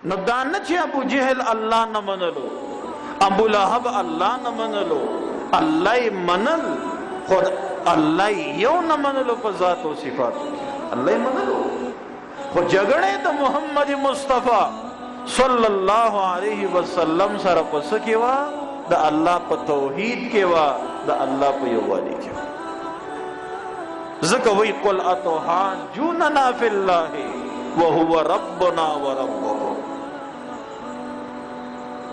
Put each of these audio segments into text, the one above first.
نو دان چې ابو جهل الله نه منلو، ابو لهب الله نه منلو، الله منل خود الله یو نه منلو په ذات او صفات، الله منلو خو جګړه د محمد مصطفی صلی الله علیه وسلم سره پس کې وا د الله په توحید کې وا د الله په یووالي کې. ذکر وی قل اتحاجوننا فی الله وهو ربنا وربکم.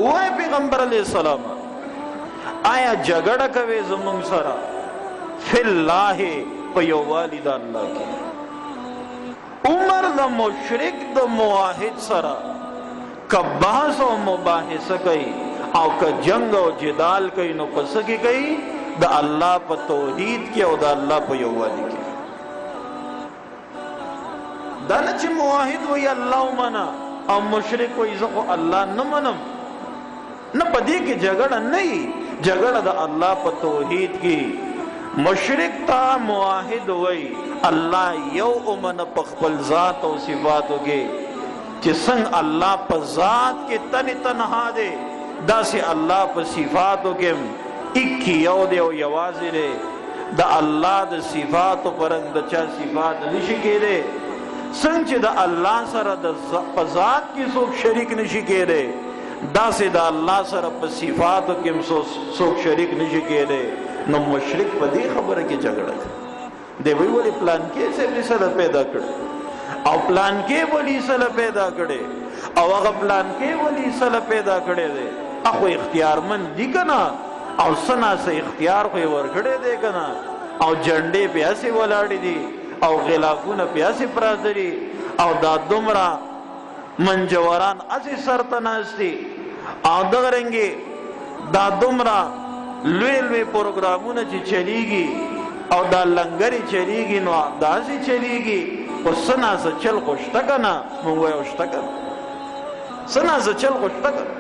اوه پیغمبر علیہ السلام آیا جګړه کوي زمونږ سره فی الله په یووالي د الله کې؟ عمر د مشرک د موحد سره که بحث او مباحثه کوي او که جنگ او جدال کوي نو پس کې کوي د الله په توحید کې او د الله په یووالي کې. دا نه چې موحد وي الله ومنه او مشرک وي زه خو الله نه منم، نه پدې کې جګړه نه وي، جګړه د الله په توحید کې. مشرک تا موحد وي الله یو امن په خپل ذات او صفاتو کې چې څنګه الله په ذات کې تنها دی داسې الله په صفاتو کې ایک یو دی او یوازې دی. د الله د صفاتو پرنګ د چا صفات نشي کېدی، څنګه چې د الله سره د په ذات کې څوک شریک نشي کېدی داسې د الله سره په صفاتو کې څوک شریک نشي کېدی. نو مشرک په دې خبره کې جګړه کوي، دی وی ولی پلان کې سره سره پیدا کړ او پلان کې ولی سره پیدا کړي او هغه پلان کې ولی سره پیدا کړي دي اخو اختیارمند دي کنه او سنا سه اختیار خو ورکړي دي کنه او جنډې پیاسې ولاړې دي او غلافونه پیاسې پراته دي او دا دومره منجوران اسی سرتناستی او دغه رنګي دا دومره لوی لوی پروګرامونه چې چلیږي او دا لنګري چلیږي نو داسې چلیږي او سنا سه چل خوشته کنه مونږ یو شته کنه سنا سه چل خوشته کنه.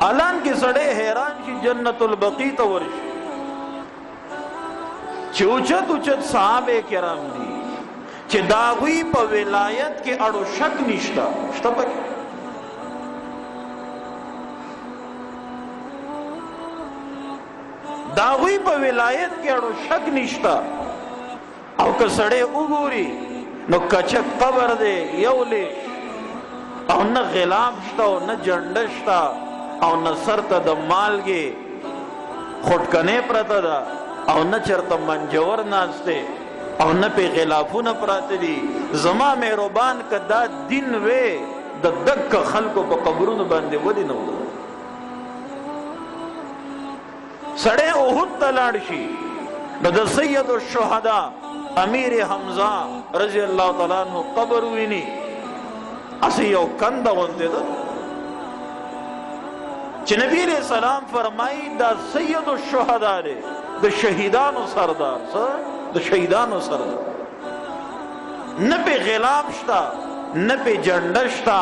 الان کې سړی حیران شي جنت البقیع ته ورشي چې اوچت صحابه کرام دي چې داغوی په ولایت کې اړو شک نشته شته پکې داغوی په ولایت کې اړو شک نشته او که سړی وګوري نو کچک قبر دی یو لیش او نه غلام شته او نه جنډه شته او نه سرته د مالګې خټکنې پرته ده او نه چرته منجور ناسته او نه پې غلافونه پراته دي. زما مهربان که دا دین وې د دک خلکو په قبرونو باندې ولې نه وو؟ سړی احد ته لاړ شي نو د سید الشهدا امیر حمزه رضی الله تعالی عنہ قبر ویني اسی یو کنده غوندې ده چې نبی علیہ السلام فرمایي دا سید الشهدا دی د شهیدانو سردار د شهیدانو سردار نه په غلام شتا نه په جنډه شتا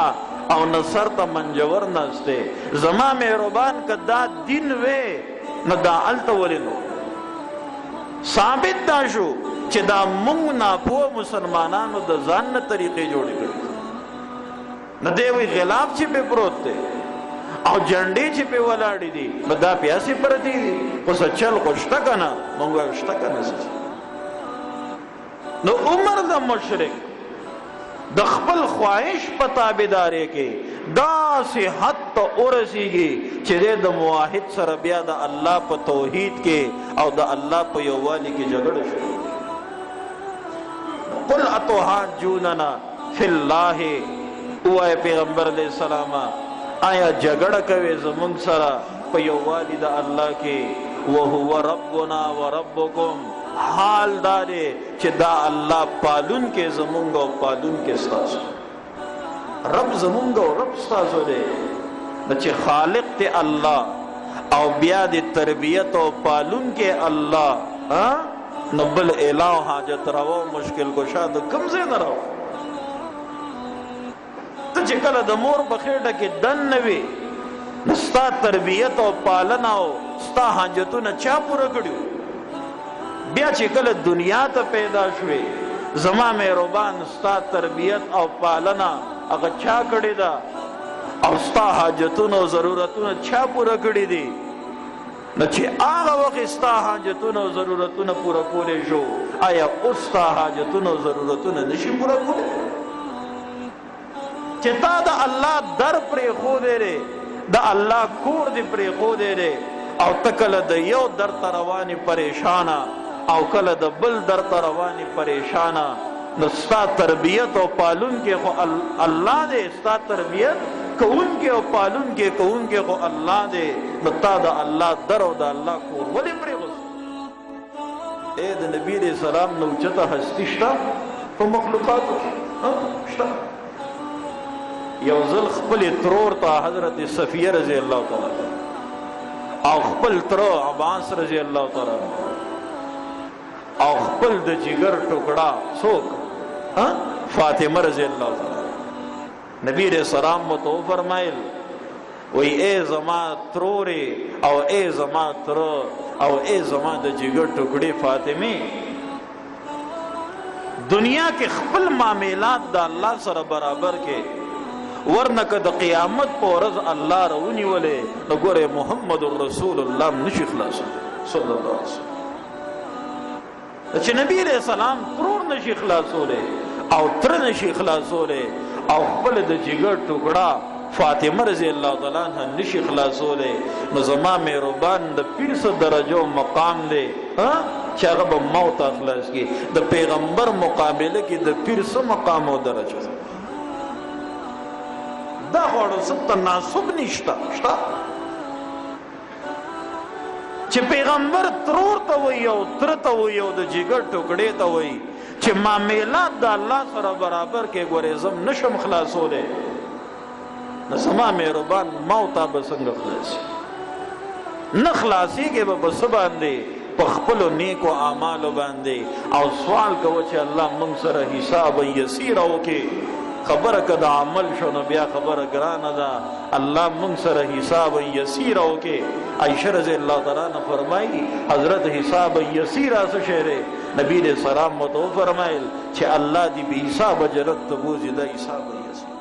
او نه سرته منجور نسته. زما مهربان که دا دین وې نو دا الته ولینو ثابت دا شو چې دا مونږ ناپوه مسلمانانو د ځان نه طریقې جوړې کړې نه دی وی غلاف چې په پروت دی او جنډې چې په ولاړې دي دا پیاسې پرتې دي اوس چل خو شته کنه مونږ شته کنه. نو عمر د مشرک د خپل خواهش په تابعداري کې داسې حد ته ورسیږي چې د موحد سره بیا د الله په توحید کې او د الله په یووالي کې جګړه شروع. قل اتحاجوننا فی الله، اوه پیغمبر علیہ السلام آیا جګړه کوي زمونږ سره په یووالي د الله کې؟ وهو ربنا وربکم، حال دا دی چې دا الله پالون کې زمونږ او پالون کې ستاسو، رب زمونږ او رب ستاسو دی. چې خالق ته الله او بیا د تربیت او پالون کې الله نو بل الہ حاجت راو مشکل کشا د کم ځای نه راو. ته چې کله د مور په خېټه کې دن نه وي نو ستا تربیت او پالنه او ستا حاجتونه چا پوره کړي؟ بیا چې کله دنیا ته پیدا شوې زما مهربان ستا تربیت او پالنه هغه چا کړی دا او ستا حاجتونه او ضرورتونه چا پوره کړي دي نو چې هغه وخت ستا حاجتونه او ضرورتونه پوره کولی شو آیا اوس ستا حاجتونه او ضرورتونه نشي پوره کولی چې تا د الله در پرېښودی دی د الله کور دې پرېښودی دی او ته کله د یو در ته روانې پریشانه او کله د بل در ته روانې پریشانه نو ستا تربیت او پالونکی خو الله دی ستا تربیت کوونکی او پالونکی کوونکی خو الله دی نو تا د الله در او د الله کور ولې پرېغوست ای د نبي علیه السلام نه اوچته هستي شته په مخلوقاتو کې شته یو ځل خپلې ترور ته حضرت صفیه رضی الله تعالی او خپل تره عباس رضی الله تعالی او خپل د جگر ټوکړه څوک فاطمه رضی الله تعالی نبی علیہ السلام متو فرمایل وی اے زما ترورې او اے زما تره او اے زما د جگر ټوکړې فاطمه دنیا کې خپل معاملات د الله سره برابر کې ورنه که د قیامت په ورځ الله راونیولې نو ګوره محمد رسول الله نشي خلاص صلی الله علیه وسلم چې نبی علیہ السلام ترور نشي خلاصولی او تر نشي خلاصولی او خپل د جگر ټوکړه فاطمه رضی الله تعالی عنها نشي خلاصولی نو زما مهربان د پیر څه درجه او مقام دی چې هغه به موت خلاص کی د پیغمبر مقابله کې د پیر څه مقام او درجه دا غوړو څه تناسب نشته شته چې پیغمبر ترور ته وایي او تره ته وایي او د جگر ټوکړې ته وایي چې معاملات د الله سره برابر کې ګورې زم نشم خلاصولی نو زما مهربان موته به څنګه خلاصي نه خلاصېږي به په څه باندې په خپلو نیکو اعمالو باندې او سوال کوه چې الله موږ سره حساب یسیره وکړي خبره که د عمل شو نو بیا خبره ګرانه ده الله موږ سره حساب یسیره وکړي عایشه رضی الله تعالی عنها فرمایي حضرت حساب یسیره څه شی دی نبی علیہ السلام متو فرمایل چې الله دې بې حسابه جنت ته بوځي دا حساب یسیر